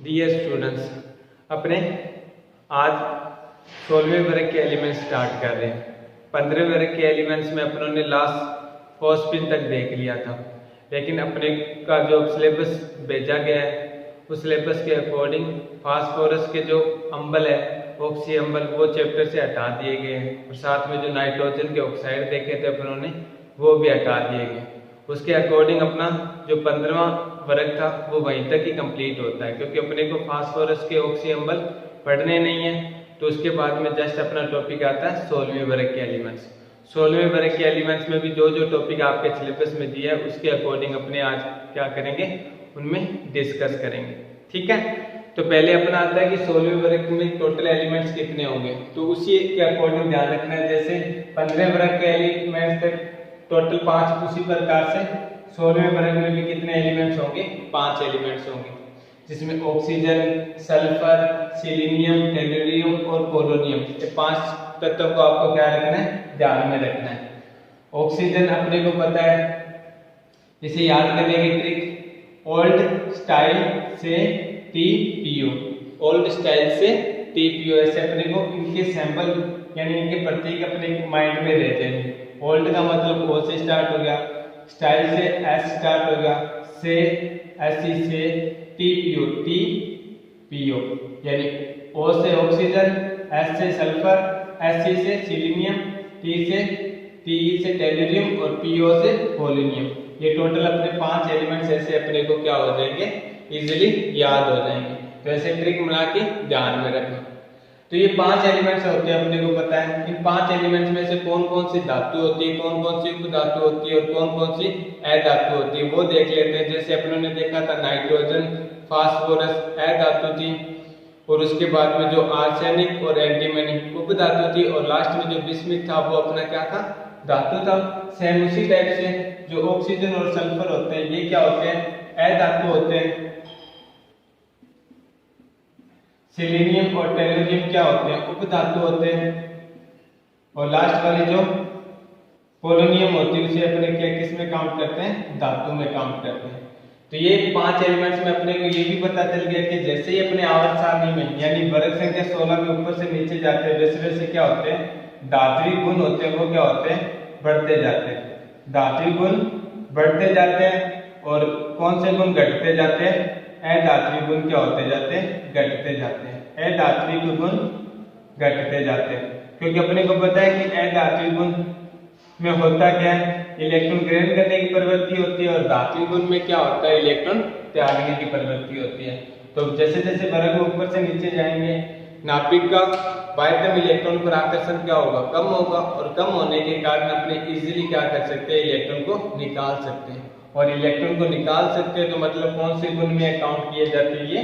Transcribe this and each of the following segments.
Dear students, अपने आज 16वें वर्ग के एलिमेंट्स स्टार्ट कर रहे हैं। 15वें वर्ग के एलिमेंट्स में अपनों ने लास्ट फॉस्फिन तक देख लिया था, लेकिन अपने का जो सिलेबस भेजा गया है उस सिलेबस के अकॉर्डिंग फास्फोरस के जो अम्बल है, ऑक्सी अम्बल, वो चैप्टर से हटा दिए गए हैं और साथ में जो नाइट्रोजन के ऑक्साइड देखे थे अपनों ने वो भी हटा दिए गए। उसके अकॉर्डिंग अपना जो 15वां वर्ग था वो वहीं तक ही कंप्लीट होता है, क्योंकि अपने को फास्फोरस के ऑक्सी अम्बल पढ़ने नहीं है। तो उसके बाद में जस्ट अपना टॉपिक आता है 16वें वर्ग के एलिमेंट्स। 16वें वर्ग के एलिमेंट्स में भी जो जो टॉपिक आपके सिलेबस में दिया है उसके अकॉर्डिंग अपने आज क्या करेंगे, उनमें डिस्कस करेंगे। ठीक है, तो पहले अपना आता है कि 16वें वर्ग में टोटल एलिमेंट्स कितने होंगे, तो उसी के अकॉर्डिंग ध्यान रखना है। जैसे 15वें वर्ग के एलिमेंट्स थे टोटल 5, उसी प्रकार से 16वें वर्ग में भी कितने एलिमेंट्स होंगे, 5 एलिमेंट्स होंगे, जिसमें ऑक्सीजन, सल्फर, सिलीनियम, टेलुरियम और पोलोनियम, ये 5 तत्वों को आपको क्या रखना है, ध्यान में रखना है। ऑक्सीजन अपने को पता है, इसे याद करने की ट्रिक, ओल्ड स्टाइल से TPO, ओल्ड स्टाइल से TPO, ऐसे अपने को इनके सैंपल यानी इनके प्रतीक अपने माइंड में रहते हैं। ओल्ड का मतलब O से स्टार्ट हो गया, स्टाइल से S स्टार्ट हो गया, से SE से TPO, यानी O से ऑक्सीजन, S से सल्फर, SE से सिलीनियम, TE से टेलुरियम और PO से पोलोनियम। ये टोटल अपने 5 एलिमेंट्स ऐसे अपने को क्या हो जाएंगे, इजीली याद हो जाएंगे। तो ऐसे ट्रिक बना के ध्यान में रखना। तो ये 5 एलिमेंट्स होते हैं, अपने को पता है। इन 5 एलिमेंट्स में से कौन कौन सी धातु होती है, कौन कौन सी उपधातु होती है और कौन कौन सी अधातु होती है, वो देख लेते हैं। जैसे अपनों ने देखा था नाइट्रोजन, फास्फोरस अधातु थी, और उसके बाद में जो आर्सेनिक और एंटीमनी उपधातु थी, और लास्ट में जो बिस्मिथ था वो अपना क्या था, धातु था। सेम उसी टाइप से जो ऑक्सीजन और सल्फर होते हैं ये क्या होते हैं, अधातु होते हैं। सिलीनियम और टेलुरियम क्या होते हैं, उपधातु होते हैं। और लास्ट वाली जो पोलोनियम होती है उसे अपने क्या किस में काउंट करते हैं, धातु में काउंट करते हैं। तो ये 5 एलिमेंट्स में अपने को ये भी पता चल गया कि जैसे ही अपने आवर्त सारणी में यानी वर्ग संख्या 16 में ऊपर से नीचे जाते हैं वैसे वैसे क्या होते हैं, धात्विक गुण होते हैं, वो क्या होते हैं, बढ़ते जाते हैं। धात्विक गुण बढ़ते जाते हैं और कौन से गुण घटते जाते हैं, अधात्विक गुण क्या होते जाते हैं, घटते जाते हैं। अधात्विक गुण घटते जाते हैं, क्योंकि अपने को पता है कि अधात्विक गुण में होता क्या है, इलेक्ट्रॉन ग्रहण करने की प्रवृत्ति होती है, और धात्विक गुण में क्या होता है, इलेक्ट्रॉन त्यागने की प्रवृत्ति होती है। तो जैसे जैसे वर्ग में ऊपर से नीचे जाएंगे नाभिक का बाह्यतम इलेक्ट्रॉन पर आकर्षण क्या होगा, कम होगा, और कम होने के कारण अपने इजीली क्या कर सकते हैं, इलेक्ट्रॉन को निकाल सकते हैं। और इलेक्ट्रॉन को निकाल सकते हैं तो मतलब कौन से गुण में काउंट किए जाते हैं, ये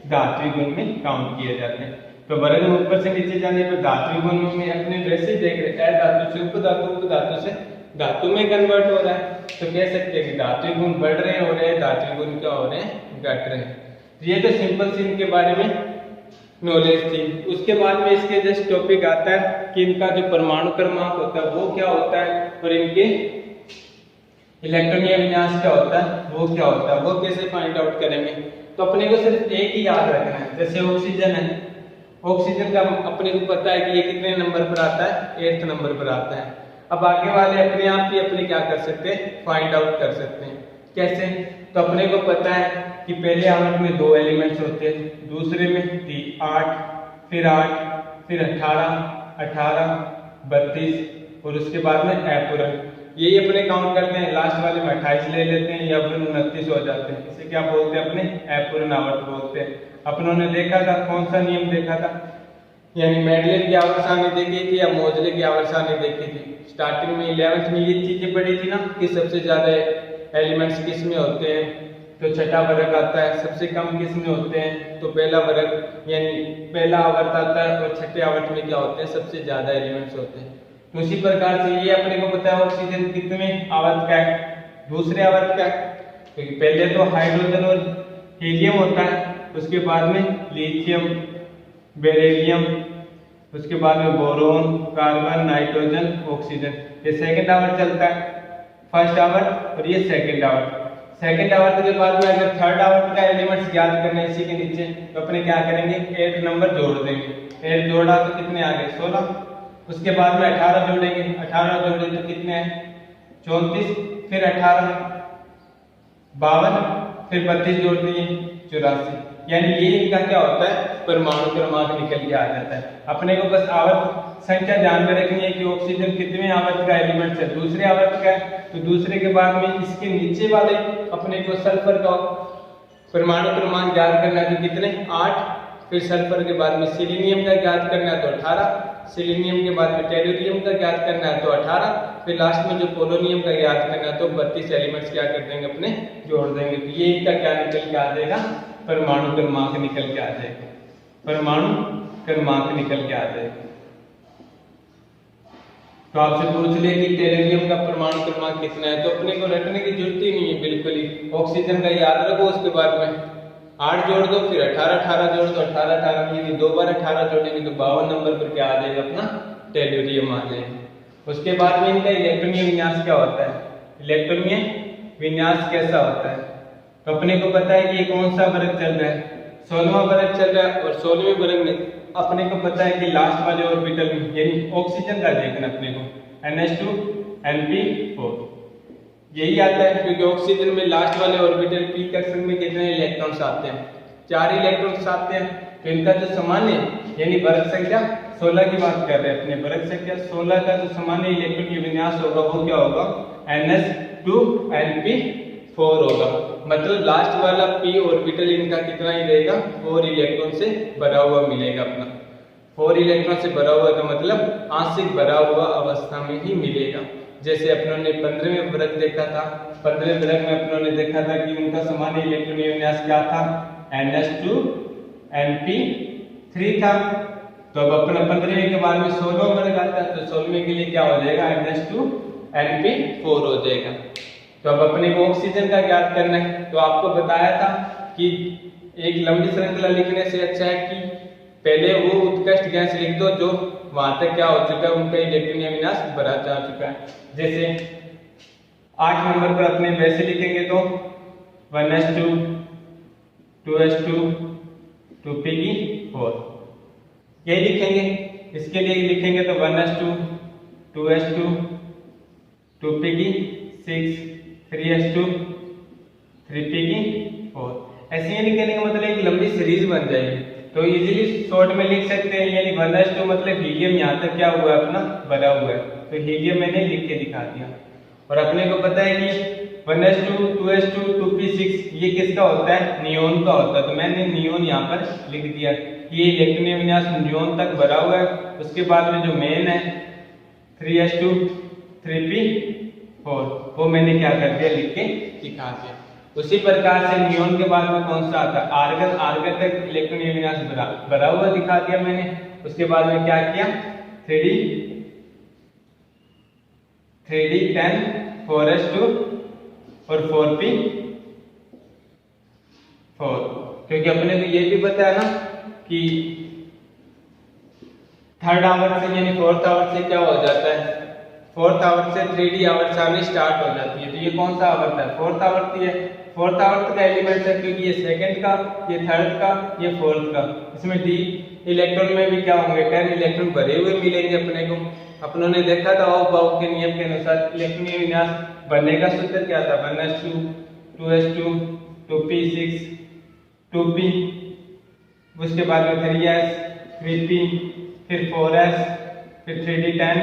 धात्विक गुण में काउंट किए जाते हैं। तो वर्ग में ऊपर से नीचे जाने पर धात्विक गुण में अपने वैसे देख रहे हैं, अधातु से उपधातु, उपधातु से धातु में कन्वर्ट हो रहा है। तो कह सकते हैं कि धात्विक गुण बढ़ रहे हो रहे हैं, धात्विक गुण क्या हो रहे हैं, घट रहे हैं। तो ये तो सिंपल सी इनके बारे में नॉलेज थी। उसके बाद में इसके जस्ट टॉपिक आता है कि इनका जो परमाणु क्रमांक होता है वो क्या होता है, और इनके इलेक्ट्रॉनीय विन्यास क्या होता है, वो क्या होता है, वो कैसे फाइंड आउट करेंगे। तो अपने को सिर्फ एक ही याद रखना है। जैसे ऑक्सीजन है, ऑक्सीजन का अपने को पता है कि ये कितने नंबर पर आता है, 8th नंबर पर आता है। अब आगे वाले अपने आप ही अपने क्या कर सकते हैं, फाइंड आउट कर सकते हैं। कैसे, तो अपने को पता है कि पहले आवर्त में 2 एलिमेंट्स होते हैं, दूसरे में 8, फिर 18, 32 और उसके बाद में अपूर्ण। यही अपने काउंट करते हैं, लास्ट वाले में 28 ले लेते हैं या फिर 29 हो जाते हैं। इसे क्या बोलते हैं, अपने अपूर्ण आवर्त बोलते हैं। अपनों ने देखा था, कौन सा नियम देखा था, यानी मेंडलेव की आवर्त सारणी देखी थी या मोजले की आवर्त सारणी देखी थी। स्टार्टिंग में 11th में ये चीजें पढ़ी थी ना कि सबसे ज्यादा एलिमेंट्स किस में होते हैं, तो छठा वर्ग आता है। सबसे कम किस में होते हैं, तो पहला वर्ग यानी पहला आवर्त आता है, और छठे आवर्त में क्या होते हैं, सबसे ज्यादा एलिमेंट्स होते हैं। तो उसी प्रकार से ये अपने को पता है ऑक्सीजन कितने आवर्त का है, दूसरे आवर्त का है, क्योंकि पहले तो हाइड्रोजन और हीलियम होता है, उसके बाद में लिथियम, बेरिलियम, उसके बाद में बोरोन, कार्बन, नाइट्रोजन, ऑक्सीजन। ये सेकंड आवर्त चलता है, फर्स्ट आवर्त और ये सेकंड आवर्त। सेकंड आवर्त के बाद में अगर थर्ड आवर्त का एलिमेंट्स ज्ञात करना है इसी के नीचे, तो अपने क्या करेंगे, 8 नंबर जोड़ देंगे। 8 जोड़ा तो कितने आ गए, 16। उसके बाद में 18 जोड़ेंगे, 18 जोड़े तो कितने हैं, 34। फिर 18 52, फिर 32 जोड़ दिए 84। यानी ये इनका क्या होता है, परमाणु क्रमांक निकल के आ जाता है। अपने को बस आवर्त संख्या ध्यान में रखनी है कि ऑक्सीजन कितने आवर्त का एलिमेंट है, दूसरे आवर्त का है, तो दूसरे के बाद में इसके नीचे वाले अपने को सल्फर का परमाणु क्रमांक ज्ञात करना है, तो कितने, 8। फिर सल्फर के बाद में सिलीनियम का ज्ञात करना है तो 18, सिलीनियम के बाद में टेल्यूरियम का ज्ञात करना है तो 18, फिर लास्ट में जो पोलोनियम का ज्ञात करना है तो 32 एलिमेंट्स क्या कर देंगे, अपने जोड़ देंगे। तो ये इनका क्या निकल के आ जाएगा, परमाणु क्रमांक निकल के आ जाएगा, परमाणु क्रमांक निकल के आ जाएगा। तो आपसे पूछ ले कि टेल्यूरियम का परमाणु क्रमांक कितना है, तो अपने को रटने की जरूरत ही नहीं है बिल्कुल ही। ऑक्सीजन का याद रखो, उसके बाद में 8 जोड़ दो, फिर 18 18 जोड़ दो, 18 18 यानी 2 बार 18 जोड़ेंगे तो 52 नंबर पर क्या आ जाएगा, अपना टेल्यूरियम आ जाएगा। उसके बाद में इनका इलेक्ट्रॉनीय विन्यास क्या होता है, इलेक्ट्रॉनीय विन्यास कैसा होता है, तो अपने को पता है कि ये कौन सा वर्ग चल रहा है, 16वां वर्ग चल रहा है। और 16वें वर्ग में अपने को पता है कि लास्ट वाले ऑर्बिटल में यानी ऑक्सीजन का देखना अपने को NH2 NP4 यही आता है, क्योंकि ऑक्सीजन में लास्ट वाले ऑर्बिटल p कक्षक में कितने इलेक्ट्रॉन्स आते हैं, 4 इलेक्ट्रॉन्स आते हैं। तो इनका जो सामान्य यानी वर्ग संख्या 16 की बात कर रहे हैं अपने, वर्ग संख्या 16 का जो सामान्य इलेक्ट्रॉन विन्यास होगा वो क्या होगा, NH2 NP4 होगा। मतलब लास्ट वाला p ऑर्बिटल इनका कितना ही रहेगा, 4 इलेक्ट्रॉन से भरा हुआ मिलेगा अपना, 4 इलेक्ट्रॉन से भरा हुआ का मतलब आंशिक भरा हुआ अवस्था में ही मिलेगा। जैसे अपनों ने 15वें वर्ग देखा था, 15वें वर्ग में अपनों ने देखा था कि उनका सामान्य इलेक्ट्रॉनिक विन्यास क्या था, NH2 NP3 था। तो अब अपना 15वें के बाद में 16वां वर्ग आता है, तो 16वें के लिए क्या हो जाएगा, NH2 NP4 हो जाएगा। तो अब अपने को ऑक्सीजन का ज्ञात करना है, तो आपको बताया था कि एक लंबी श्रृंखला लिखने से अच्छा है कि पहले वो उत्कृष्ट गैस लिख दो जो वहां तक क्या हो चुका है, उनका इलेक्ट्रॉनिक विन्यास भरा जा चुका है। जैसे 8 नंबर पर अपने वैसे लिखेंगे तो 1s2 2s2 2p4 यही लिखेंगे। इसके लिए लिखेंगे तो 1s2 2s2 2p6 3s2 3p4 ऐसे ही लिखने का मतलब एक लंबी सीरीज बन जाएगी। तो इजीली शॉर्ट में लिख सकते हैं, यानी 1s2 मतलब हीलियम यहाँ तक क्या हुआ है, अपना भरा हुआ है, तो हीलियम मैंने लिख के दिखा दिया। और अपने को पता है कि 1s2 2s2 2p6 ये किसका होता है, नियोन का होता है, तो मैंने नियोन यहाँ पर लिख दिया। ये इलेक्ट्रॉनिक विन्यास नियोन तक भरा हुआ है। उसके बाद में जो मेन है 3s2 3p4 वो मैंने क्या कर दिया, लिख के दिखा दिया। उसी प्रकार से नियोन के बाद में कौन सा आता है, आर्गन, आर्गन तक इलेक्ट्रॉनिक विन्यास भरा हुआ दिखा दिया मैंने। उसके बाद में क्या किया, 3d10 4s2 और 4p4, क्योंकि अपने को ये भी पता है ना कि थर्ड आवर्त से यानी फोर्थ आवर्त से क्या हो जाता है, फोर्थ आवर्त से 3d आवर्त आनी स्टार्ट हो जाती है। तो ये कौन सा आवर्त है, फोर्थ आवर्त है। फोर्थ आवर्त का एलिमेंट है, क्योंकि ये सेकंड का, ये थर्ड का, ये फोर्थ का। इसमें d इलेक्ट्रॉन में भी क्या होंगे, 10 इलेक्ट्रॉन भरे हुए मिलेंगे अपने को। अपनों ने देखा था बाउ के नियम के अनुसार इलेक्ट्रॉनिक विन्यास बनने का सूत्र क्या था, 1s2 2s2 2p6 2p, उसके बाद में 3s 3p, फिर 4s, फिर 3d10,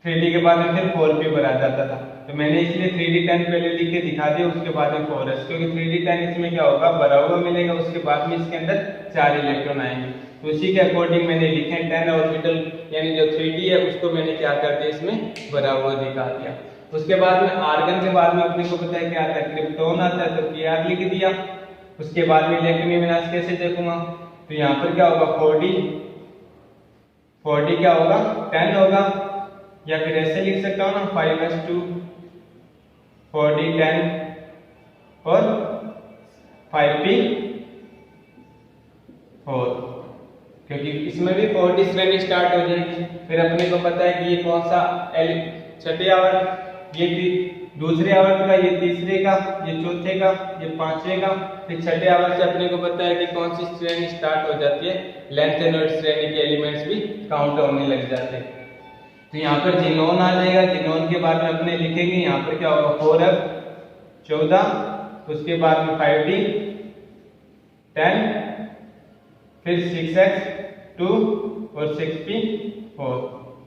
3d के बाद में फिर 4p पर आ जाता था। तो मैंने इसलिए 3d10 पहले लिख के दिखा दिया, उसके बाद में 4s, क्योंकि 3d10 इसमें क्या होगा, भरा हुआ मिलेगा। उसके बाद में इसके अंदर 4 इलेक्ट्रॉन आएंगे, तो उसी के अकॉर्डिंग मैंने लिखे 10 ऑर्बिटल, यानी जो 3d है उसको मैंने क्या कर दिया, इसमें भरा हुआ दिखा दिया। उसके बाद में आर्गन के बाद में अपने को पता है क्या आता है, क्रिप्टोन आता है, तो Kr लिख दिया। उसके बाद में इलेक्ट्रॉनिक विन्यास कैसे देखूंगा, तो यहाँ पर क्या होगा, 4d क्या होगा, 10 होगा, या फिर ऐसे लिख सकता हूँ ना, 5s2 4d10 और 5p4, क्योंकि इसमें भी 4d श्रेणी स्टार्ट हो जाएगी। फिर अपने को पता है कि ये कौन सा छठे आवर्त, ये दूसरे आवर्त का, ये तीसरे का, ये चौथे का, ये पांचवे का, फिर छठे आवर्त से अपने को पता है कि कौन सी श्रेणी स्टार्ट हो जाती है, लेंथेनॉइड श्रेणी के एलिमेंट्स भी काउंट होने लग जाते हैं। तो यहाँ पर जीनोन आ जाएगा, जीनोन के बाद में अपने लिखेंगे यहाँ पर क्या होगा 4f 14, उसके बाद में 5d 10, फिर 6x 2 और 6p 4।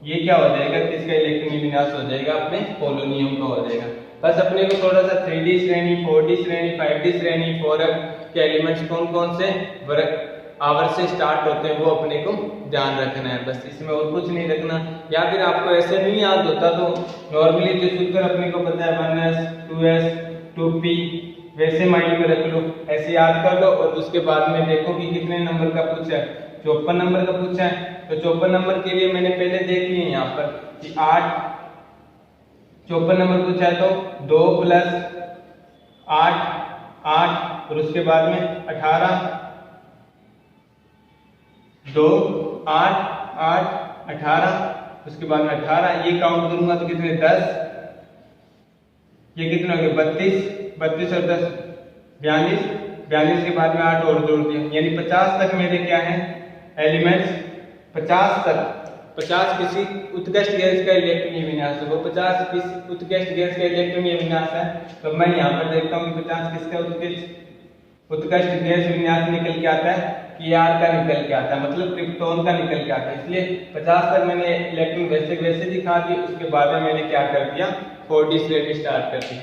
ये क्या हो जाएगा कि इसका इलेक्ट्रॉन विन्यास हो जाएगा अपने पोलोनियम का हो जाएगा। बस अपने को थोड़ा सा 3d श्रेणी, 4d श्रेणी, 5d श्रेणी, 4f के एलिमेंट्स कौन कौन से आवर्त से स्टार्ट होते हैं वो अपने को ध्यान रखना है, बस इसमें और कुछ नहीं रखना। या फिर आपको ऐसे नहीं याद होता तो नॉर्मली जो सूत्र अपने को पता है 1s 2s 2p वैसे माइंड में रख लो, ऐसे याद कर लो और उसके बाद में देखो कि कितने नंबर का पूछा है। 54 नंबर का पूछा है, तो 54 नंबर के लिए मैंने पहले देख लिया यहाँ पर कि 8, 54 नंबर पूछा है तो 2 + 8 8 और उसके बाद में 18, 2 8 8 18, उसके बाद में 18, ये काउंट करूंगा तो कितने 10, ये कितने हो गए 32, 32 और 10 42, 42 के बाद में 8 और जोड़ दिया, यानी 50 तक मेरे क्या है एलिमेंट्स। 50 तक, 50 किसी उत्कृष्ट गैस का इलेक्ट्रॉन विन्यास है, वो 50 किस उत्कृष्ट गैस का इलेक्ट्रॉन विन्यास है। तो मैं यहाँ पर देखता हूँ कि 50 किसका उत्कृष्ट गैस विन्यास निकल के आता है, Kr का निकल के आता है, मतलब क्रिप्टोन का निकल के आता है। इसलिए 50 तक मैंने इलेक्ट्रॉन वैसे दिखा दिए। उसके बाद में मैंने क्या कर दिया 4d श्रेणी स्टार्ट कर दी।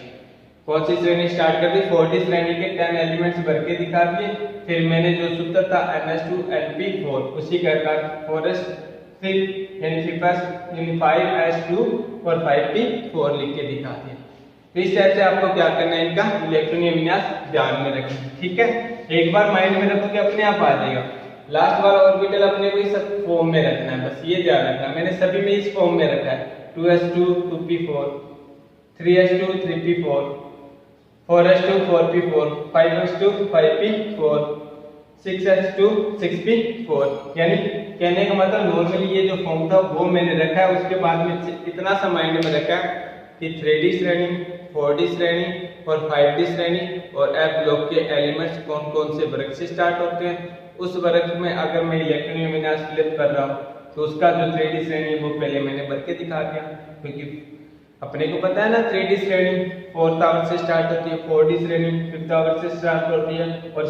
कौन सी श्रेणी स्टार्ट कर दी 4d श्रेणी के 10 एलिमेंट्स भर के दिखा दिए। फिर मैंने जो सूत्र था NH2NP4 उसी का 4s3 यानी 5s2 और 5p4 लिख के दिखा दिया। तो इस टाइप से आपको क्या करना है, इनका इलेक्ट्रॉनीय विन्यास ध्यान में रखना है, ठीक है। एक बार माइंड में रखोगे अपने आप आ जाएगा। लास्ट वाला ऑर्बिटल अपने को इस फॉर्म में रखना है, बस ये ध्यान रखना। मैंने सभी में इस फॉर्म में रखा है 2s2 2p4 3s2 3p4 4s2 4p4 5s2 5p4 6s2 6p4। यानी कहने का मतलब नॉर्मली ये जो फॉर्म था वो मैंने रखा है। उसके बाद में इतना सा माइंड में रखा है कि 3d श्रेणी 4d श्रेणी और 5d श्रेणी और f ब्लॉक के एलिमेंट्स कौन कौन से वर्ग से स्टार्ट होते हैं। उस वर्ग में अगर मैं इलेक्ट्रॉन विन्यास फ्लिप कर रहा हूँ तो उसका जो 3d श्रेणी है वो पहले मैंने भर के दिखा दिया, क्योंकि अपने को पता है ना 3d श्रेणी 4th आवर्त से स्टार्ट होती है, 4d श्रेणी 5th आवर्त से स्टार्ट होती है और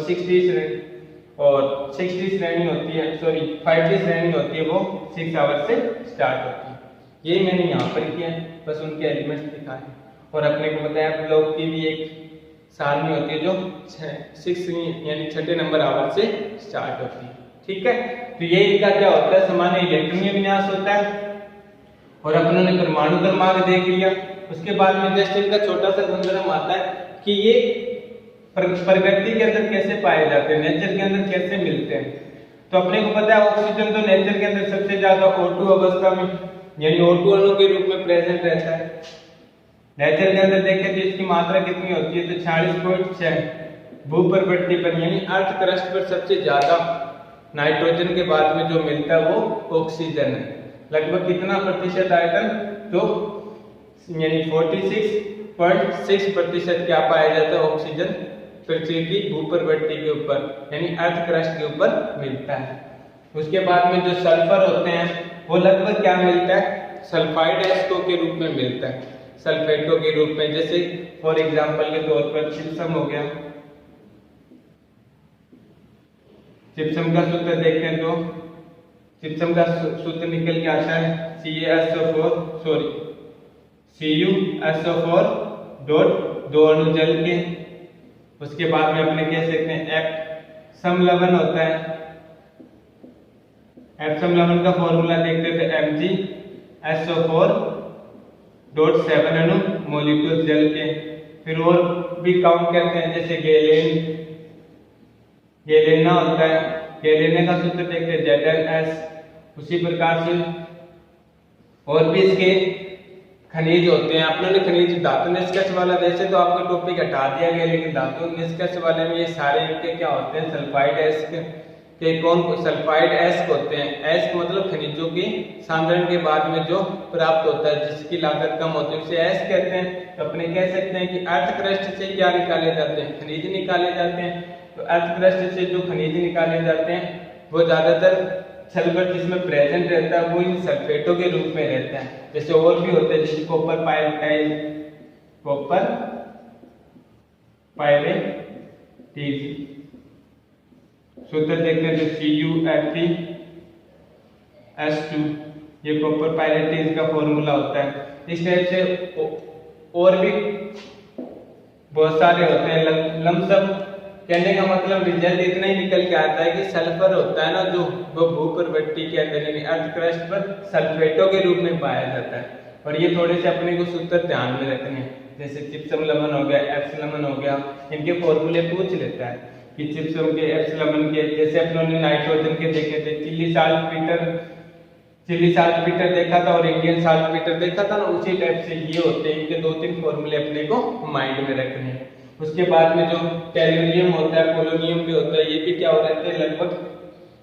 6d श्रेणी होती है, सॉरी 5d श्रेणी होती है वो 6 आवर्त से स्टार्ट होती है। यही मैंने यहाँ पर किया है, बस उनके एलिमेंट्स दिखाए। और अपने को पता है ब्लॉक की भी एक सारणी होती है जो 6 यानी छठे नंबर आवर्त से स्टार्ट होती है, ठीक है। तो ये इनका क्या होता है सामान्य इलेक्ट्रॉनीय विन्यास होता है। और अपनों ने परमाणु क्रमांक देख लिया। उसके बाद में जस्ट इनका छोटा सा गुणधर्म आता है कि ये प्रकृति के अंदर कैसे पाए जाते हैं, नेचर के अंदर कैसे मिलते हैं। तो अपने को पता है ऑक्सीजन तो नेचर के अंदर सबसे ज्यादा O2 अवस्था में यानी O2 अणु के रूप में प्रेजेंट रहता है। नेचर के अंदर देखें तो इसकी मात्रा कितनी होती है तो 46.6। भूप्रवृत्ति पर यानी अर्थ क्रस्ट पर सबसे ज्यादा नाइट्रोजन के बाद में जो मिलता है वो ऑक्सीजन है। लगभग कितना प्रतिशत आयतन तो यानी 46.6% क्या पाया जाता है ऑक्सीजन पृथ्वी की भूप्रवृत्ति के ऊपर यानी अर्थ क्रस्ट के ऊपर मिलता है। उसके बाद में जो सल्फर होते हैं वो लगभग क्या मिलता है सल्फाइड एस्को के रूप में मिलता है, सल्फेटो के रूप में। जैसे फॉर एग्जांपल के तौर पर जिप्सम हो गया, जिप्सम का सूत्र देखें तो जिप्सम का सूत्र निकल के आता है CuSO4 डॉट 2 अणु जल के। उसके बाद में अपने कह सकते हैं F समलवण होता है। F समलवण का फॉर्मूला देखते थे MgSO4 डॉट 7 अणु मॉलिक्यूल जल के। फिर और भी काउंट करते हैं जैसे गैलेना होता है, गैलेना का सूत्र देखते हैं ZnS। उसी प्रकार से और भी इसके खनिज होते हैं। आपने खनिज धातु निष्कर्ष वाला वैसे तो आपका टॉपिक हटा दिया गया, लेकिन धातु निष्कर्ष वाले में ये सारे इनके क्या होते हैं सल्फाइड एसिड कि कौन सल्फाइड एस्क होते हैं। एस्क मतलब खनिजों के सांद्रण के बाद में जो प्राप्त होता है, जिसकी लागत कम होती है, उसे एस्क कहते हैं। तो अपने कह सकते हैं कि अर्थ क्रस्ट से क्या निकाले जाते हैं, खनिज निकाले जाते हैं। तो अर्थ क्रस्ट से जो खनिज निकाले जाते हैं वो ज्यादातर सल्फर जिसमें प्रेजेंट रहता है वो इन सल्फेटों के रूप में रहता है। जैसे और भी होते हैं, जैसे कॉपर पायरेटीज सूत्र देखते हैं, जो CuF3S2 ये कॉपर पायरेटीज का फॉर्मूला होता है। इस टाइप से और भी बहुत सारे होते हैं। लमसम कहने का मतलब रिजल्ट इतना ही निकल के आता है कि सल्फर होता है ना, जो वो भूपर्वृत्ति के अंदर यानी अर्थ क्रस्ट पर सल्फेटों के रूप में पाया जाता है। और ये थोड़े से अपने को सूत्र ध्यान में रखने हैं, जैसे चिप्सम लवण हो गया, एप्सिलमन हो गया, इनके फॉर्मूले पूछ लेता है कि चिप्सम के, एप्सिलमन के, जैसे अपनों ने नाइट्रोजन के देखे थे, चिली साल्टपीटर देखा था और इंडियन साल्टपीटर देखा था ना, उसी टाइप से ये होते हैं। इनके 2-3 फॉर्मूले अपने को माइंड में रखने हैं। उसके बाद में जो टेलुरियम होता है, पोलोनियम भी होता है, ये भी क्या हो रहते हैं, लगभग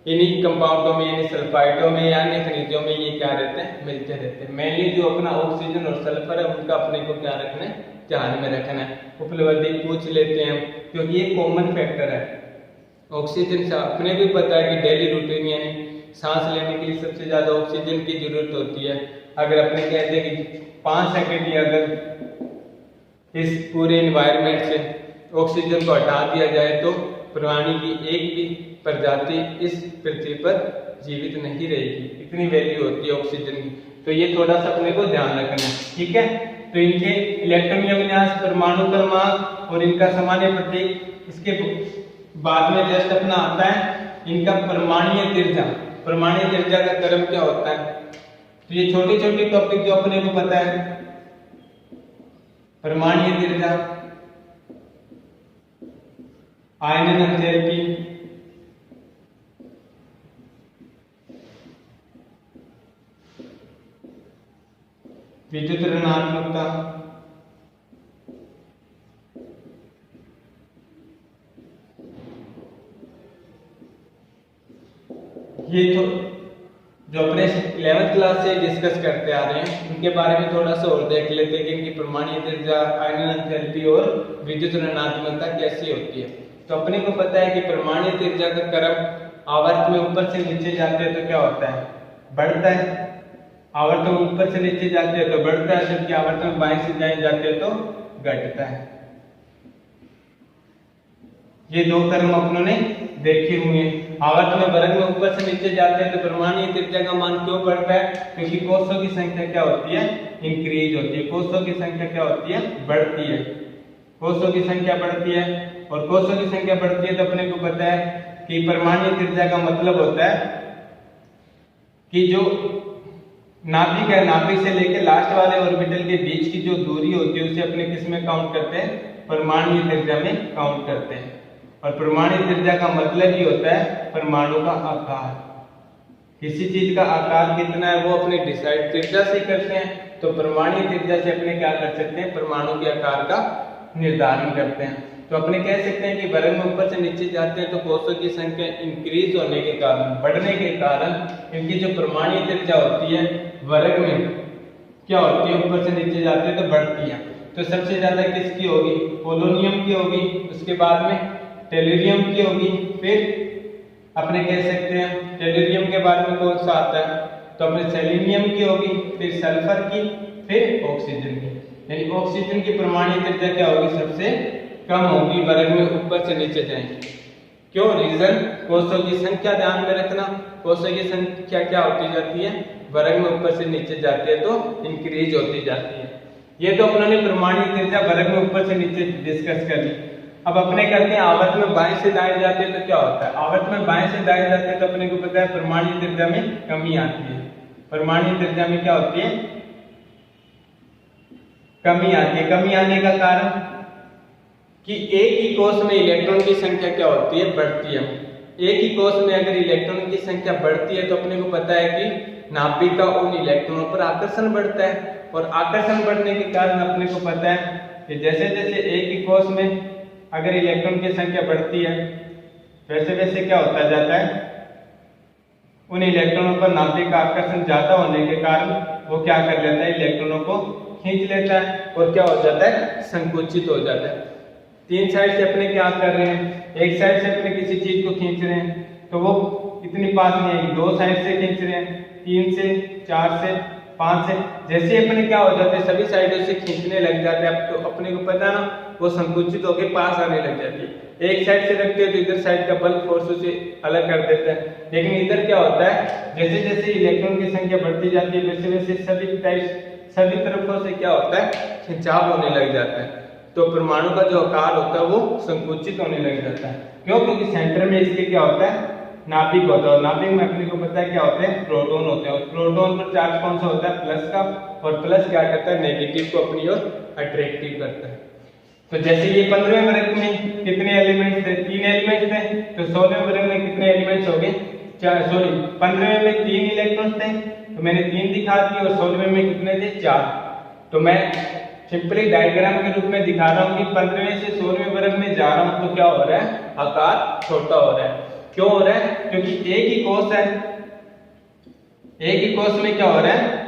इन्हीं कंपाउंडों में यानी सल्फाइडों में या अन्य खनिजों में ये क्या रहते हैं, मिलते रहते हैं। मेनली जो अपना ऑक्सीजन और सल्फर है उनका अपने को क्या रखना है, ध्यान में रखना है। उपलब्धि पूछ लेते हैं क्योंकि ये कॉमन फैक्टर है। ऑक्सीजन से अपने को पता है कि डेली रूटीन यानी सांस लेने के लिए सबसे ज्यादा ऑक्सीजन की जरूरत होती है। अगर अपने कहते हैं कि 5 सेकंड ही अगर इस पूरे एनवायरनमेंट से ऑक्सीजन को हटा दिया जाए तो प्राणी की एक भी प्रजाति इस पृथ्वी पर जीवित नहीं रहेगी। इतनी वैल्यू होती है ऑक्सीजन की। तो ये थोड़ा सा अपने को ध्यान रखना है, ठीक है। तो इनके इलेक्ट्रॉन विन्यास, परमाणु क्रमांक और इनका सामान्य प्रतीक, इसके बाद में जस्ट अपना आता है इनका परमाणुीय त्रिज्या। परमाणुीय त्रिज्या का क्रम क्या होता है, तो ये छोटे छोटे टॉपिक जो अपने को पता है। परमाणुीय त्रिज्या, आयनन एंथैल्पी, विद्युत ऋणात्मकता, ये तो जो अपने 11th क्लास से डिस्कस करते आ रहे हैं उनके बारे में थोड़ा सा और देख लेते हैं कि इनकी परमाणुीय त्रिज्या, आयनन एंथैल्पी और विद्युत ऋणात्मकता कैसी होती है। तो अपने को पता है कि परमाणुीय त्रिज्या का क्रम आवर्त में ऊपर से नीचे जाते हैं तो क्या होता है, बढ़ता है। आवर्त में ऊपर से नीचे जाते हैं तो बढ़ता है, जबकि आवर्त में बाएं से दाएं जाते हैं तो घटता है। ये 2 क्रम अपनों ने देखे हुए हैं। आवर्त में वर्ग में ऊपर से नीचे जाते हैं तो परमाणुीय त्रिज्या का मान क्यों बढ़ता है, क्योंकि कोषों की संख्या क्या होती है, इंक्रीज होती है। कोषों की संख्या क्या होती है, बढ़ती है। कोषों की संख्या बढ़ती है और कोषों की संख्या बढ़ती है तो अपने को पता है कि परमाणुीय त्रिज्या का मतलब होता है कि जो नाभिक है, नाभिक से लेकर लास्ट वाले ऑर्बिटल के बीच की जो दूरी होती है उसे अपने किस में काउंट करते हैं, परमाणुीय त्रिज्या में काउंट करते हैं। और परमाणुीय त्रिज्या का मतलब ही होता है परमाणु का आकार। किसी चीज का आकार कितना है वो अपने डिसाइड त्रिज्या से करते हैं। तो परमाणुीय त्रिज्या से अपने क्या कर सकते हैं, परमाणु के आकार का निर्धारण करते हैं। तो अपने कह सकते हैं कि वर्ग में ऊपर से नीचे जाते हैं तो कोषों की संख्या इंक्रीज होने के कारण, बढ़ने के कारण इनकी जो परमाणुीय त्रिज्या होती है वर्ग में क्या होती है, ऊपर से नीचे जाते हैं तो बढ़ती है। तो सबसे ज्यादा किसकी होगी, पोलोनियम की होगी, उसके बाद में टेलुरियम की होगी, फिर अपने कह सकते हैं टेलुरियम के बाद में कौन सा आता है, तो अपने सेलेनियम की होगी, फिर सल्फर की, फिर ऑक्सीजन की। यानी ऑक्सीजन की परमाणुीय त्रिज्या क्या होगी, सबसे कम होगी, वर्ग में ऊपर से नीचे जाएंगे। क्यों, रीजन कोषों की संख्या ध्यान में रखना। कोषों की संख्या क्या होती जाती है, वर्ग में ऊपर से नीचे जाती है तो इंक्रीज होती जाती है। ये तो अपनों ने परमाणुीय त्रिज्या वर्ग में ऊपर से नीचे डिस्कस कर ली। अब अपने करते हैं आवर्त में बाएं से दाएं जाते हैं तो क्या होता है, आवर्त में बाएं से दाएं जाते हैं तो अपने को पता है परमाणुीय त्रिज्या में कमी आती है। परमाणुीय त्रिज्या में क्या होती है, कमी आती है। कमी आने का कारण कि एक ही कोष में इलेक्ट्रॉन की संख्या क्या होती है, बढ़ती है। एक ही कोष में अगर इलेक्ट्रॉन की संख्या बढ़ती है तो अपने को पता है कि नाभिक का उन इलेक्ट्रॉनों पर आकर्षण बढ़ता है। और आकर्षण बढ़ने के कारण अपने को पता है कि जैसे जैसे एक ही कोष में अगर इलेक्ट्रॉन की संख्या बढ़ती है वैसे वैसे क्या होता जाता है, उन इलेक्ट्रॉनों पर नाभिक का आकर्षण ज्यादा होने के कारण वो क्या कर लेता है, इलेक्ट्रॉनों को खींच लेता है और क्या हो जाता है, संकुचित हो जाता है। तीन साइड से अपने क्या कर रहे हैं, एक साइड से अपने किसी चीज को खींच रहे हैं तो वो इतनी पास नहीं आएगी, दो साइड से खींच रहे हैं, 3 से 4 से 5 से, जैसे अपने क्या हो जाते हैं सभी साइडों से खींचने लग जाते हैं, अब तो अपने को पता ना वो संकुचित होकर पास आने लग जाती है। एक साइड से रखते हैं तो इधर साइड का बल फोर्स उसे अलग कर देता है, लेकिन इधर क्या होता है, जैसे जैसे इलेक्ट्रॉन की संख्या बढ़ती जाती है वैसे वैसे सभी तरफों से क्या होता है, खिंचाव होने लग जाता है, तो परमाणु का जो आकार होता है वो संकुचित होने लग जाता है। क्यों? क्योंकि सेंटर में इसके क्या होता है, नाभिक होता है, नाभिक में अपने को पता है क्या होते हैं, प्रोटॉन होते हैं, और प्रोटॉन पर चार्ज कौन सा होता है, प्लस का, और प्लस क्या करता है, नेगेटिव को अपनी ओर अट्रैक्टिव करता है। तो जैसे ये 15वें वर्ग में कितने एलिमेंट्स थे, 3 एलिमेंट्स थे, तो 16वें वर्ग में कितने एलिमेंट्स हो गए, 15वें में 3 इलेक्ट्रॉन्स थे तो मैंने 3 दिखा दिए, और 16वें में कितने थे, 4। तो मैं सिंपली डायग्राम के रूप में दिखा रहा हूँ कि 15वें से 16वें वर्ग में जा रहा हूँ तो क्या हो रहा है, आकार छोटा हो रहा है। क्यों हो रहा है? क्योंकि एक ही कोष है, एक ही कोष में क्या हो रहा है,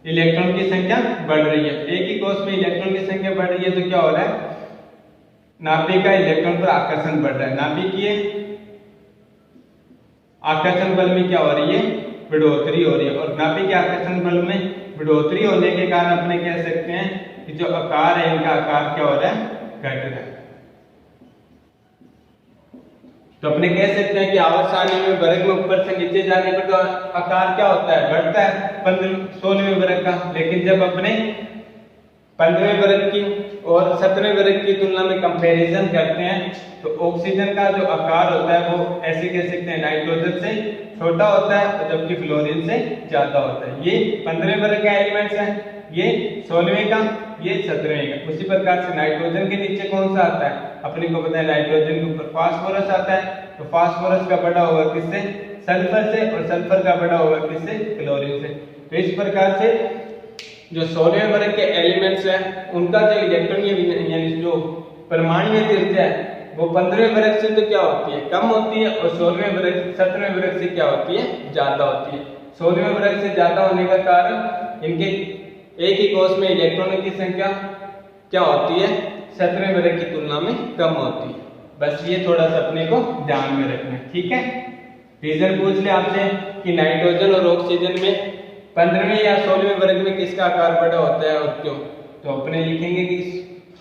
इलेक्ट्रॉन की संख्या बढ़ रही है, एक ही कोष में इलेक्ट्रॉन की संख्या बढ़ रही है तो क्या हो रहा है, नाभिक का इलेक्ट्रॉन पर आकर्षण बढ़ रहा है, नाभिकीय आकर्षण बल में क्या हो रही है, बढ़ोतरी हो रही है, और नाभिक के आकर्षण बल में बढ़ोतरी होने के कारण अपने कह सकते हैं कि जो आकार है इनका आकार क्या हो रहा है, घट रहा है। तो अपने कह सकते हैं कि आवर्त सारणी में वर्ग में ऊपर से नीचे जाने पर तो आकार क्या होता है, बढ़ता है 16वें वर्ग का, लेकिन जब अपने 15वें वर्ग की और 17वें वर्ग की तुलना में कंपैरिजन करते हैं तो ऑक्सीजन का जो आकार होता है वो ऐसे कह सकते हैं नाइट्रोजन से छोटा होता है, जबकि फ्लोरीन से ज्यादा होता है। ये 15वें वर्ग का एलिमेंट्स है, ये 16वें का, ये 17वें का। उसी प्रकार से नाइट्रोजन के नीचे कौन सा आता है, अपने को पता है नाइट्रोजन के ऊपर फास्फोरस आता है, तो फास्फोरस का बड़ा होगा किससे, सल्फर से, और सल्फर का बड़ा होगा किससे, क्लोरीन से। तो इस प्रकार से जो 16वें वर्ग के एलिमेंट्स हैं उनका जो इलेक्ट्रॉन यानी जो परमाणु त्रिज्या है वो 15वें वर्ग से तो क्या होती है, कम होती है, और 17वें वर्ग से क्या होती है, ज्यादा होती है। 16वें वर्ग से ज्यादा होने का कारण इनके एक ही कोष में इलेक्ट्रॉनों की संख्या क्या होती है, 17वें वर्ग की तुलना में कम होती है। बस ये थोड़ा सा अपने को ध्यान में रखना है, ठीक है। रीजन पूछ ले आपसे कि नाइट्रोजन और ऑक्सीजन में 15वें या 16वें वर्ग में किसका आकार बड़ा होता है और क्यों, तो अपने लिखेंगे कि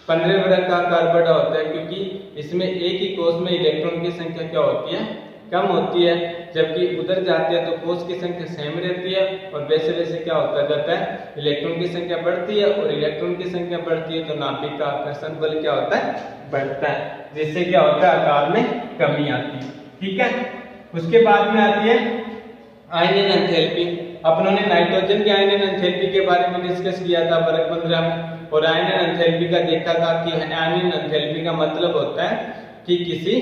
15वें वर्ग का आकार बड़ा होता है क्योंकि इसमें एक ही कोष में इलेक्ट्रॉन की संख्या क्या होती है, कम होती है, जबकि उधर जाते हैं तो कोष की संख्या सेम रहती है, और वैसे वैसे क्या होता जाता है, इलेक्ट्रॉन की संख्या बढ़ती है, और इलेक्ट्रॉन की संख्या बढ़ती है तो नाभिक का आकर्षण बल क्या होता है, बढ़ता है, जिससे क्या होता है, आकार में कमी आती है, ठीक है। उसके बाद में आती है आयनियन एंथैल्पी। अपनों ने नाइट्रोजन के आयनियन एंथैल्पी के बारे में डिस्कस किया था वर्ग 15 में, और आयनियन एंथैल्पी का देखा था कि आयनियन एंथैल्पी का मतलब होता है कि किसी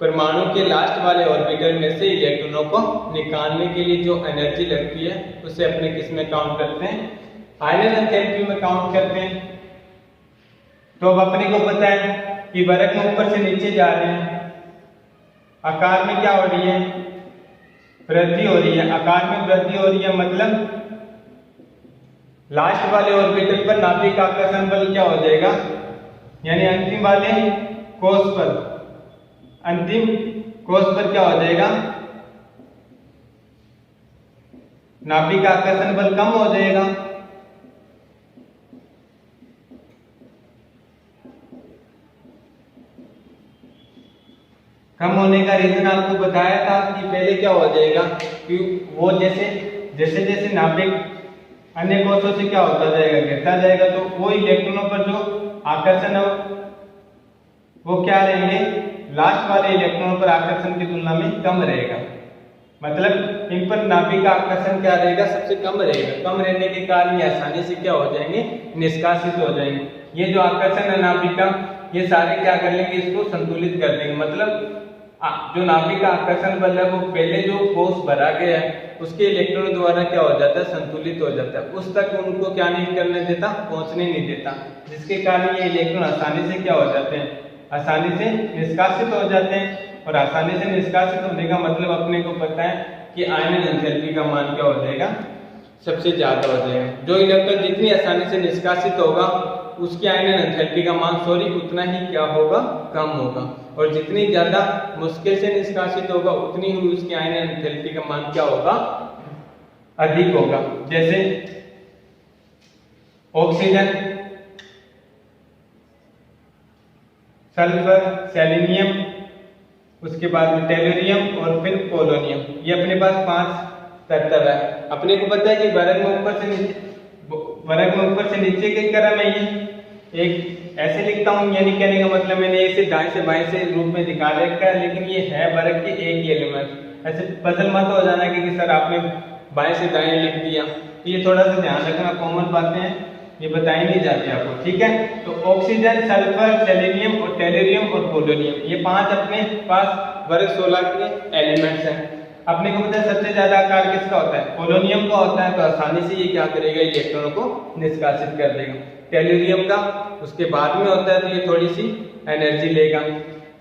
परमाणु के लास्ट वाले ऑर्बिटल में से इलेक्ट्रॉनों को निकालने के लिए जो एनर्जी लगती है उसे अपने किस में काउंट करते हैं, आयनियन एंथैल्पी में काउंट करते हैं। तो अब अपने को पता है कि वर्ग में ऊपर से नीचे जा रहे हैं, आकार में क्या हो रही है, वृद्धि हो रही है, आकार में वृद्धि हो रही है, मतलब लास्ट वाले ऑर्बिटल पर नाभिक का आकर्षण बल क्या हो जाएगा, यानी अंतिम वाले कोष पर, अंतिम कोष पर क्या हो जाएगा, नाभिक का आकर्षण बल कम हो जाएगा। कम होने का रीजन आपको बताया था कि पहले क्या हो जाएगा कि वो जैसे जैसे नाभिक अन्य कोषों से क्या होता जाएगा, गिरता जाएगा, तो वो इलेक्ट्रॉनों पर जो आकर्षण है वो क्या रहेंगे, लास्ट वाले इलेक्ट्रॉनों पर आकर्षण की तुलना में कम रहेगा, मतलब इन पर नाभिक का आकर्षण क्या रहेगा, सबसे कम रहेगा। कम रहने के कारण ये आसानी से क्या हो जाएंगे, निष्कासित हो जाएंगे। ये जो आकर्षण है नाभिक का, ये सारे क्या कर लेंगे, इसको संतुलित कर देंगे, मतलब जो नाभिक का आकर्षण बल है वो पहले जो कोष भरा गया है उसके इलेक्ट्रॉन द्वारा क्या हो जाता है, संतुलित हो जाता है, उस तक उनको क्या नहीं करने देता, पहुंचने नहीं देता, जिसके कारण ये इलेक्ट्रॉन आसानी से क्या हो जाते हैं, आसानी से निष्कासित हो जाते हैं। और आसानी से निष्कासित होने का मतलब अपने को पता है कि आयनन एंथैल्पी का मान क्या हो जाएगा, सबसे ज्यादा हो जाएगा। जो इलेक्ट्रॉन जितनी आसानी से निष्कासित होगा उसकी आयनन एंथैल्पी का मान उतना ही क्या होगा, कम होगा। और जितनी ज्यादा मुश्किल से निष्कासित होगा उतनी ही उसकी आयनन एंथैल्पी का मान क्या होगा, अधिक होगा। जैसे ऑक्सीजन, सल्फर, सेलेनियम, उसके बाद में टेलुरियम और फिर पोलोनियम, ये अपने पास 5 तत्व है। अपने को पता है कि वर्ग में ऊपर से नीचे के क्रम है। ये एक ऐसे लिखता हूँ, यानी कहने का मतलब मैंने इसे दाएं से बाएं से रूप में दिखा रखा है, लेकिन ये है वर्ग के एक ही एलिमेंट। ऐसे पजल मत हो जाना कि सर आपने बाएं से दाएं लिख दिया, तो ये थोड़ा सा ध्यान रखना, कॉमन बातें हैं, ये बताई नहीं जाती आपको, ठीक है। तो ऑक्सीजन, सल्फर, सेलेनियम और टेलुरियम और पोलोनियम, ये 5 अपने पास वर्ग 16 के एलिमेंट्स हैं। अपने को पता है सबसे ज्यादा आकार किसका होता है, पोलोनियम का होता है, तो आसानी से ये क्या करेगा, इलेक्ट्रॉनों को निष्कासित कर देगा। टेलुरियम का उसके बाद में होता है, तो ये थोड़ी सी एनर्जी लेगा।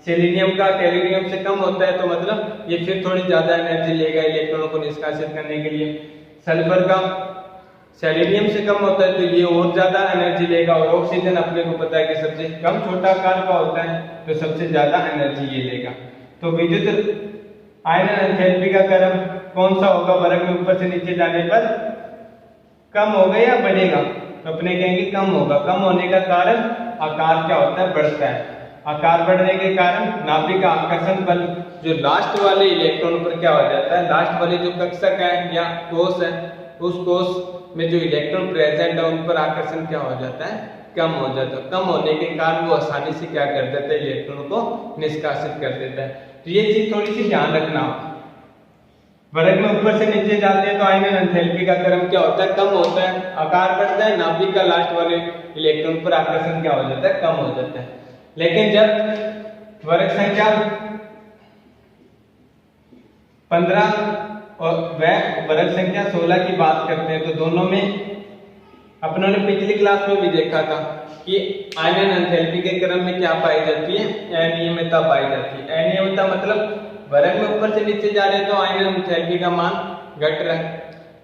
सेलेनियम का टेलुरियम से कम होता है, तो मतलब ये फिर थोड़ी ज्यादा एनर्जी लेगा इलेक्ट्रॉनों को निष्कासित करने के लिए। सल्फर का सेलेनियम से कम होता है, तो ये और ज्यादा एनर्जी लेगा। और ऑक्सीजन अपने को पता है कि सबसे कम छोटा आकार का होता है, तो सबसे ज्यादा एनर्जी ये लेगा। तो विद्युत आयनन एंथैल्पी का क्रम कौन सा होगा, वर्ग में ऊपर से नीचे जाने पर कम होगा या बढ़ेगा, तो अपने कहेंगे कम होगा। कम होने का कारण आकार क्या होता है, बढ़ता है। आकार बढ़ने के कारण नाभिक का आकर्षण बल जो लास्ट वाले इलेक्ट्रॉन पर क्या हो जाता है, लास्ट वाले जो कक्षक है या कोष है, उस कोष में जो इलेक्ट्रॉन प्रेजेंट है उन पर आकर्षण क्या हो जाता है, कम हो जाता है। कम होने के कारण वो आसानी से क्या कर देता है, इलेक्ट्रॉन को निष्कासित कर देता है। तो ये चीज थोड़ी सी ध्यान रखना। वर्ग में ऊपर से नीचे जाते हैं तो आयनन एंथैल्पी का क्रम क्या होता है, कम होता है, आकार बढ़ता है, नाभिक का लास्ट वाले इलेक्ट्रॉन पर आकर्षण क्या हो जाता है, कम हो जाता है। लेकिन जब वर्ग संख्या 15 और वह वर्ग संख्या 16 की बात करते हैं, तो दोनों में अपनों ने पिछली क्लास में भी देखा था कि आयनन एंथैल्पी के क्रम में क्या पाई जाती है, अनियमितता पाई जाती है। अनियमितता मतलब वर्ग में ऊपर से नीचे जा रहे हैं तो आयनन एंथैल्पी का मान घट रहा है,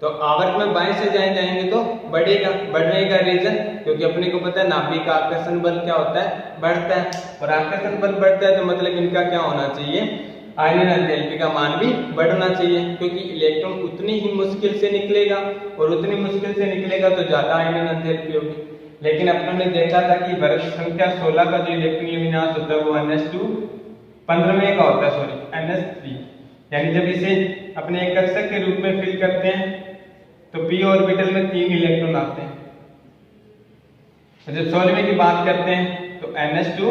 तो आवर्त में बाएं से जाएंगे तो बढ़ेगा। बढ़ने का रीजन क्योंकि अपने को पता है नाभिक का आकर्षण बल क्या होता है, बढ़ता है, और आकर्षण बल बढ़ता है तो मतलब इनका क्या होना चाहिए, आयनन एंथैल्पी का मान भी बढ़ना चाहिए, क्योंकि इलेक्ट्रॉन उतनी ही मुश्किल से निकलेगा और उतनी मुश्किल से निकलेगा तो ज्यादा आयनन एंथैल्पी होगी। लेकिन अपनों ने देखा था कि वर्ग संख्या 16 का जो इलेक्ट्रॉन विन्यास होता है वो NH2 15वें का होता है, सॉरी NH3, यानी जब इसे अपने एक कक्षक के रूप में फिल करते हैं तो p ऑर्बिटल में 3 इलेक्ट्रॉन आते हैं। जब 16वें की बात करते हैं तो NH2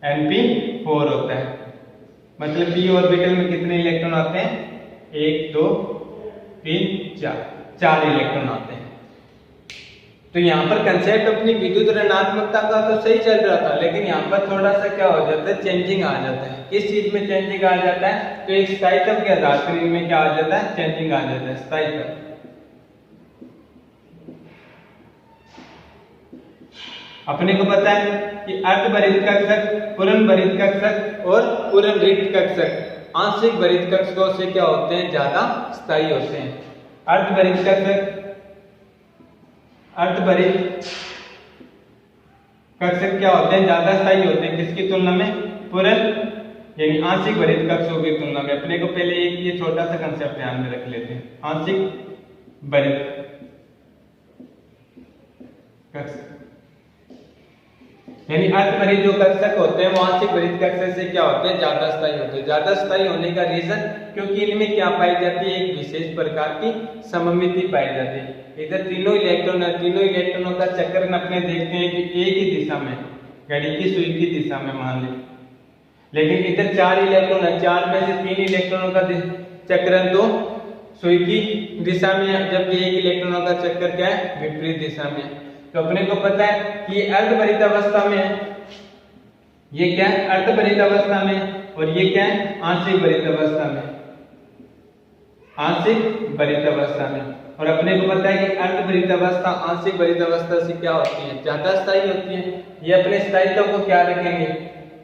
Np4 होता है, मतलब p ऑर्बिटल में कितने इलेक्ट्रॉन आते हैं, 1 2 3 4 इलेक्ट्रॉन आते हैं। तो यहाँ पर कंसेप्ट अपनी विद्युत ऋणात्मकता का तो सही चल रहा था, लेकिन यहाँ पर थोड़ा सा क्या हो जाता है, चेंजिंग आ जाता है। किस चीज में चेंजिंग आ जाता है, तो एक स्थायित्व के आधार पर इनमें क्या आ जाता है, चेंजिंग आ जाता है, स्थायित्व। अपने को पता है कि अर्धभरित कक्षक, पूर्ण भरित कक्षक और पूर्ण रिक्त कक्षक आंशिक भरित कक्षकों से क्या होते हैं, ज्यादा स्थायी होते हैं। अर्धभरित कक्षक, अर्धभरित कक्षक क्या होते हैं, ज्यादा स्थायी होते हैं, किसकी तुलना में, पूर्ण यानी आंशिक भरित कक्षकों की तुलना में। अपने को पहले एक ये छोटा सा कंसेप्ट ध्यान में रख लेते हैं, आंशिक भरित कक्षक यानी अर्धभरित जो कक्षक होते हैं वो आंशिक भरित कक्षक से क्या होते हैं, ज्यादा स्थायी होते हैं। ज्यादा स्थायी होने का रीजन क्योंकि इनमें क्या पाई जाती है, एक विशेष प्रकार की सममिति पाई जाती है। इधर तीनों इलेक्ट्रॉन है, तीनों इलेक्ट्रॉनों का चक्रण अपने देखते हैं कि एक ही दिशा में, घड़ी की सुई की दिशा में मान ली, लेकिन इधर 4 इलेक्ट्रॉन है, 4 में से 3 इलेक्ट्रॉनों का चक्रण तो सुई की दिशा में है, जबकि एक इलेक्ट्रॉनों का चक्कर क्या है, विपरीत दिशा में। तो अपने को पता है कि ये अर्धभरित अवस्था में है, ये क्या है, अर्धभरित अवस्था में, और ये क्या है, आंशिक भरित अवस्था में, आंशिक भरित अवस्था में। और अपने को पता है कि अर्धभरित अवस्था आंशिक भरित अवस्था से क्या होती है, ज्यादा स्थायी होती है। ये अपने स्थायित्व को क्या रखेंगे,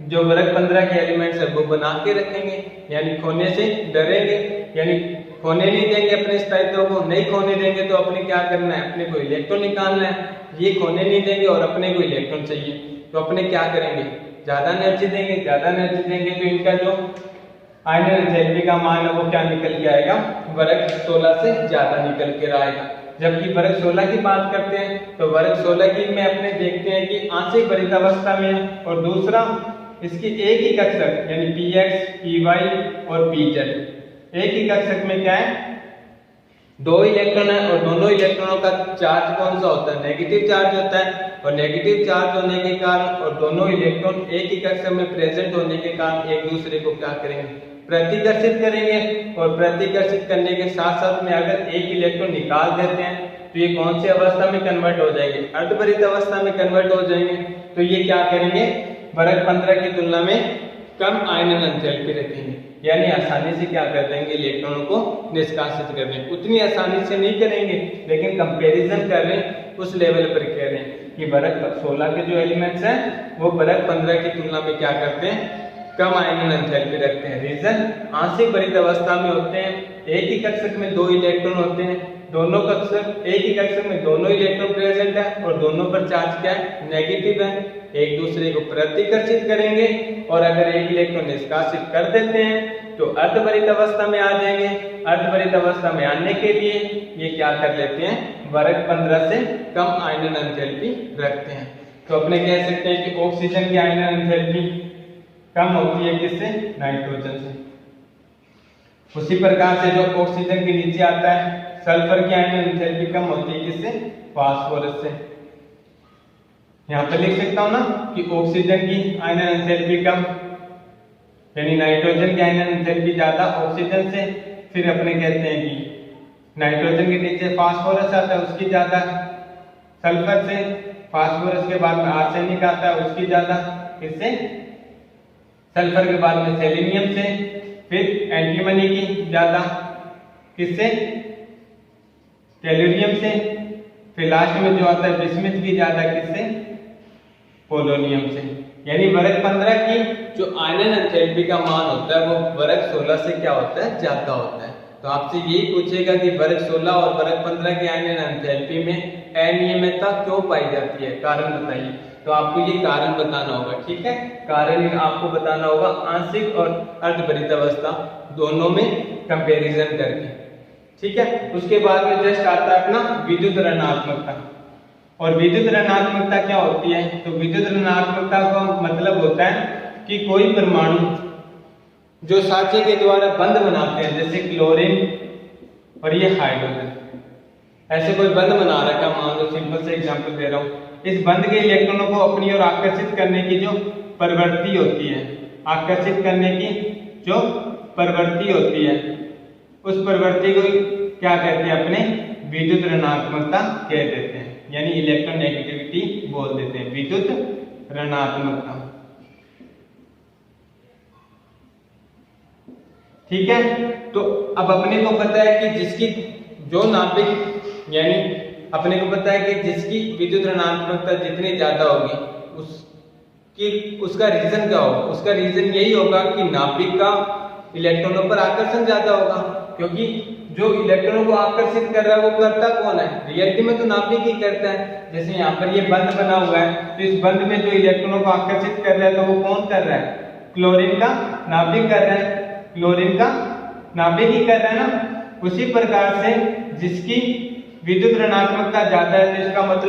जो वर्ग 15 के एलिमेंट्स है वो बना के रखेंगे, यानी खोने से डरेंगे, यानी खोने नहीं देंगे अपने स्थायित्व को। नहीं खोने देंगे तो अपने क्या करना है, अपने को इलेक्ट्रॉन निकालना है। ये खोने नहीं देंगे और अपने को इलेक्ट्रॉन चाहिए, तो अपने क्या करेंगे, ज्यादा एनर्जी देंगे। ज्यादा एनर्जी देंगे तो इनका जो आयनन एंथैल्पी का मान है वो क्या निकल के आएगा, वर्ग 16 से ज्यादा निकल के आएगा। जबकि वर्ग 16 की बात करते हैं तो वर्ग 16 की में अपने देखते हैं कि आंशिक भरित अवस्था में है, और दूसरा इसकी एक ही कक्षक यानी px, py और pz। एक ही कक्षक में क्या है, दो इलेक्ट्रॉन है और दोनों इलेक्ट्रॉनों का चार्ज कौन सा होता है, नेगेटिव चार्ज होता है। और नेगेटिव चार्ज होने के कारण और दोनों इलेक्ट्रॉन एक ही कक्षक में प्रेजेंट होने के कारण एक दूसरे को क्या करेंगे, प्रतिकर्षित करेंगे। और प्रतिकर्षित करने के साथ साथ में अगर एक इलेक्ट्रॉन निकाल देते हैं तो ये कौन सी अवस्था में कन्वर्ट हो जाएंगे, अर्धभरित अवस्था में कन्वर्ट हो जाएंगे। तो ये क्या करेंगे, वर्ग 15 की तुलना में कम आयनन एंथैल्पी रखेंगे, यानी आसानी से क्या कर देंगे, इलेक्ट्रॉनों को निष्कासित कर देंगे। उतनी आसानी से नहीं करेंगे, लेकिन कंपैरिजन कर रहे हैं, उस लेवल पर कह रहे हैं कि वर्ग 16 के जो एलिमेंट्स हैं वो वर्ग 15 की तुलना में क्या करते हैं, कम आयनन एंथैल्पी रखते हैं। रीजन, आंशिक भरित अवस्था में होते हैं, एक ही कक्षक में दो इलेक्ट्रॉन होते हैं, दोनों कक्षक एक ही कक्षक में दोनों इलेक्ट्रॉन प्रेजेंट है और दोनों पर चार्ज क्या है, नेगेटिव है, एक दूसरे को प्रतिकर्षित करेंगे। और अगर एक इलेक्ट्रॉन निष्कासित कर देते हैं तो अर्धभरित अवस्था में आ जाएंगे। अर्धभरित अवस्था में आने के लिए ये क्या कर लेते हैं, वर्ग 15 से कम आयनन एंथैल्पी रखते हैं। तो अपने कह सकते हैं कि ऑक्सीजन की आयनन एंथैल्पी कम होती है किससे, नाइट्रोजन से। उसी प्रकार से जो ऑक्सीजन के नीचे आता है, सल्फर की आयनन एंथैल्पी कम होती है किससे, फास्फोरस से। यहाँ पे लिख सकता हूँ ना कि ऑक्सीजन की आयनन एंथैल्पी कम, यानी नाइट्रोजन की आयनन एंथैल्पी ज्यादा ऑक्सीजन से। फिर अपने कहते हैं कि नाइट्रोजन के नीचे फास्फोरस आता है, उसकी ज्यादा, सल्फर से, फास्फोरस के बाद में आर्सेनिक आता है, उसकी ज्यादा, किससे, सल्फर के बाद में सेलेनियम से, फिर एंटीमनी की ज्यादा, किससे, टेलुरियम से, फिर लास्ट में जो आता है बिस्मिथ की ज्यादा, किससे, पोलोनियम से। यानी वर्ग 15 की जो आयनन एंथैल्पी का मान होता है वो वर्ग 16 से क्या होता है, ज्यादा होता है। तो आपसे यही पूछेगा कि वर्ग 16 और वर्ग 15 की आयनन एंथैल्पी में अनियमितता क्यों पाई जाती है, कारण बताइए। तो आपको ये कारण बताना होगा, ठीक है। कारण आपको बताना होगा आंशिक और अर्धभरित अवस्था दोनों में कंपैरिजन करके, ठीक है। उसके बाद में जस्ट आता है अपना विद्युत ऋणात्मकता। और विद्युत ऋणात्मकता क्या होती है, तो विद्युत ऋणात्मकता का मतलब होता है कि कोई परमाणु जो साँचे के द्वारा बंध बनाते हैं, जैसे क्लोरीन और ये हाइड्रोजन, ऐसे कोई बंध बना रखा, मान लो सिंपल से एग्जांपल दे रहा हूँ। इस बंध के इलेक्ट्रॉनों को अपनी ओर आकर्षित करने की जो प्रवृत्ति होती है, आकर्षित करने की जो प्रवृत्ति होती है, उस प्रवृत्ति को क्या कहते हैं, अपने विद्युत ऋणात्मकता कह देते हैं, यानी इलेक्ट्रोनेगेटिविटी बोल देते हैं, विद्युत ऋणात्मकता, ठीक है। तो अब अपने को पता है कि जिसकी जो नाभिक, यानी अपने को पता है कि जिसकी विद्युत ऋणात्मकता जितनी ज्यादा होगी उसका रीजन क्या होगा, उसका रीजन यही होगा कि नाभिक का इलेक्ट्रॉनों पर आकर्षण ज्यादा होगा, क्योंकि जो इलेक्ट्रॉनों को आकर्षित कर रहा है वो करता कौन है, रियलिटी में तो नाभिक ही करता है। जैसे यहाँ पर ये बंध बना हुआ है, तो इस बंध में जो इलेक्ट्रॉनों को आकर्षित कर रहा है तो वो कौन कर रहा है, क्लोरीन का नाभिक कर रहा है, क्लोरीन का नाभिक ही कर रहा है ना। उसी प्रकार से जिसकी विद्युत ऋणात्मकता ज्यादा है तो इसका मतलब